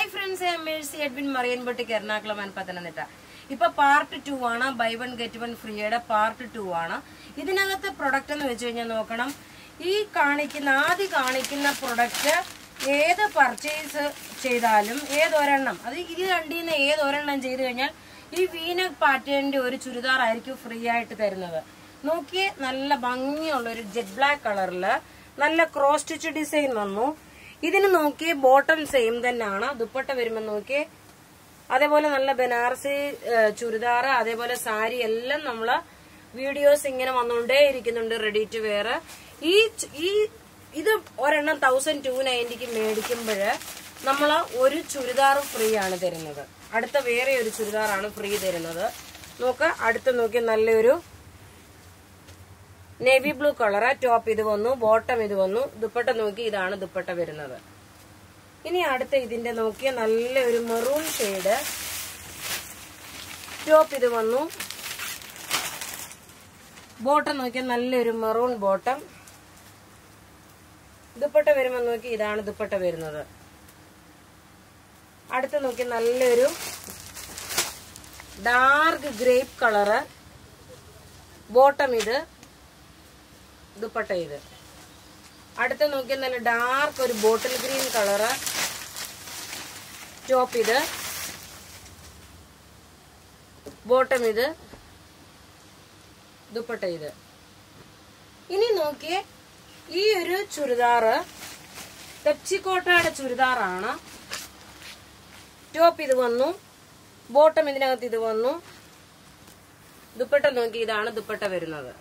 Hi friends, I am Mercy Edwin Marian Boutique Ernakulam and Pathanamthitta. Now part 2 ആണ് buy one get one free യുടെ part 2 ആണ്. ഇതിനകത്തെ product എന്ന് വെച്ച് കഴിഞ്ഞാൽ നോക്കണം. ഈ കാണിക്കുന്ന product ഏത് purchase ചെയ്താലും ഏതൊരെണ്ണം അത് ഇത് രണ്ടിന്ന് ഏതൊരെണ്ണം ചെയ്തു കഴിഞ്ഞാൽ ഈ V-neck പാറ്റേണിന്റെ ഒരു ചുരിദാർ ആയിരിക്കും ഫ്രീ ആയിട്ട് തരുന്നത്. നോക്കിയേ നല്ല ഭംഗിയുള്ള ഒരു ജെറ്റ് ബ്ലാക്ക് കളറിൽ നല്ല ക്രോസ് സ്റ്റിച്ച് ഡിസൈൻ വന്നു. ഇതിന് നോക്കിയേ ബോട്ടം സെയിം തന്നെയാണ്. ദുപ്പട്ട വരുമ്പോൾ നോക്കിയേ അതേപോലെ നല്ല ബനാറസി ചുരിദാർ അതേപോലെ സാരി എല്ലാം നമ്മള് വീഡിയോസ് ഇങ്ങനെ വന്നുകൊണ്ടേ ഇരിക്കുന്നുണ്ട് റെഡി ടു വെയർ. ഇത് ഒരെണ്ണം 1290 മേടിക്കുമ്പോൾ നമ്മള് ഒരു ചുരിദാർ ഫ്രീ ആണ് തരുന്നത്. അടുത്ത വേറെ ഒരു ചുരിദാറാണ് ഫ്രീ തരുന്നത്. നോക്ക് അടുത്ത് നോക്കി നല്ലൊരു നേവി ബ്ലൂ കളറ് ടോപ്പ് ഇത് വന്നു, ബോട്ടം ഇത് വന്നു, ദുപ്പട്ട നോക്കി ഇതാണ് ദുപ്പട്ട വരുന്നത്. ഇനി അടുത്ത ഇതിന്റെ നോക്കിയ നല്ലൊരു മെറൂൺ ഷെയ്ഡ് ടോപ്പ് ഇത് വന്നു, ബോട്ടം നോക്കിയ നല്ലൊരു മെറൂൺ ബോട്ടം, ദുപ്പട്ട വരുമ്പോ നോക്കി ഇതാണ് ദുപ്പട്ട വരുന്നത്. അടുത്ത നോക്കി നല്ലൊരു ഡാർക്ക് ഗ്രേപ്പ് കളറ് ബോട്ടം ഇത്, ദുപ്പട്ട ഇത്. അടുത്ത നോക്കിയാൽ നല്ല ഡാർക്ക് ഒരു ബോട്ടിൽ ഗ്രീൻ കളറ് ടോപ്പ് ഇത്, ബോട്ടം ഇത്, ദുപ്പട്ട ഇത്. ഇനി നോക്കിയേ ഈ ഒരു ചുരിദാറ് പെപ്സിക്കോട്ടയുടെ ചുരിദാറാണ്. ടോപ്പ് ഇത് വന്നു, ബോട്ടം ഇതിനകത്ത് ഇത് വന്നു, ദുപ്പട്ട നോക്കി ഇതാണ് ദുപ്പട്ട വരുന്നത്.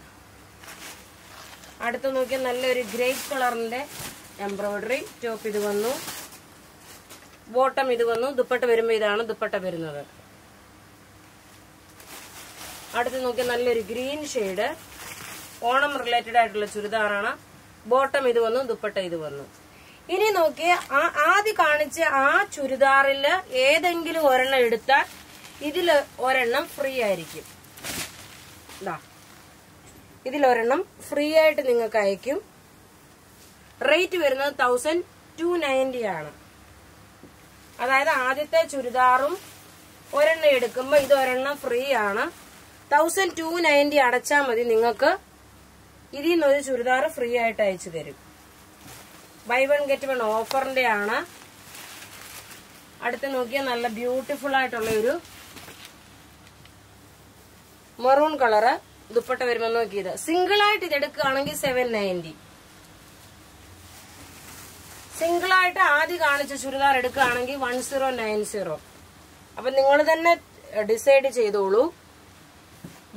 അടുത്ത് നോക്കിയാൽ നല്ലൊരു ഗ്രേപ്പ് കളറിന്റെ എംബ്രോയിഡറി ടോപ്പ് ഇത് വന്നു, ബോട്ടം ഇത് വന്നു, ദുപ്പട്ട വരുമ്പോ ഇതാണ് ദുപ്പട്ട വരുന്നത്. അടുത്ത് നോക്കിയാൽ നല്ലൊരു ഗ്രീൻ ഷെയ്ഡ് ഓണം റിലേറ്റഡ് ആയിട്ടുള്ള ചുരിദാറാണ്. ബോട്ടം ഇത് വന്നു, ദുപ്പട്ട ഇത് വന്നു. ഇനി നോക്കിയ ആദ്യം കാണിച്ച ആ ചുരിദാറില് ഏതെങ്കിലും ഒരെണ്ണം എടുത്താൽ ഇതില് ഒരെണ്ണം ഫ്രീ ആയിരിക്കും. ഇതിലൊരെണ്ണം ഫ്രീ ആയിട്ട് നിങ്ങൾക്ക് അയക്കും. റേറ്റ് വരുന്നത് 1290 ആണ്. അതായത് ആദ്യത്തെ ചുരിദാറും ഒരെണ്ണം എടുക്കുമ്പോൾ ഇത് ഒരെണ്ണം ഫ്രീ ആണ്. 1290 അടച്ചാൽ മതി, നിങ്ങൾക്ക് ഇതിൽ നിന്നൊരു ചുരിദാർ ഫ്രീ ആയിട്ട് അയച്ചു തരും. ബൈ വൺ ഗെറ്റ് വൺ ഓഫറിന്റെ ആണ്. അടുത്ത് നോക്കിയാൽ നല്ല ബ്യൂട്ടിഫുൾ ആയിട്ടുള്ള ഒരു മെറൂൺ കളറ് ദുപ്പട്ട വരുമ്പോ നോക്കിയത്. സിംഗിൾ ആയിട്ട് ഇത് എടുക്കുകയാണെങ്കിൽ 790. സിംഗിൾ ആയിട്ട് ആദ്യം കാണിച്ച ചുരിദാർ എടുക്കുകയാണെങ്കിൽ 1090. അപ്പൊ നിങ്ങൾ തന്നെ ഡിസൈഡ് ചെയ്തോളൂ.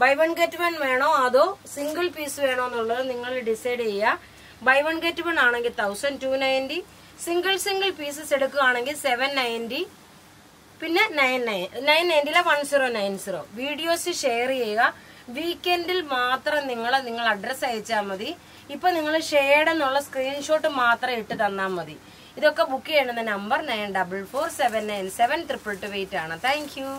ബൈ വൺ ഗെറ്റ് വൺ വേണോ അതോ സിംഗിൾ പീസ് വേണോ എന്നുള്ളത് നിങ്ങൾ ഡിസൈഡ് ചെയ്യുക. ബൈ വൺ ഗെറ്റ് വൺ ആണെങ്കിൽ 1290, സിംഗിൾ പീസസ് എടുക്കുകയാണെങ്കിൽ 790, പിന്നെ 990 1090. വീഡിയോസ് ഷെയർ ചെയ്യുക. വീക്കെൻഡിൽ മാത്രം നിങ്ങൾ അഡ്രസ് അയച്ചാൽ മതി. ഇപ്പൊ നിങ്ങൾ ഷെയർഡ് എന്നുള്ള സ്ക്രീൻഷോട്ട് മാത്രം ഇട്ട് തന്നാൽ മതി. ഇതൊക്കെ ബുക്ക് ചെയ്യേണ്ടുന്ന നമ്പർ 9447972228 ആണ്. Thank you.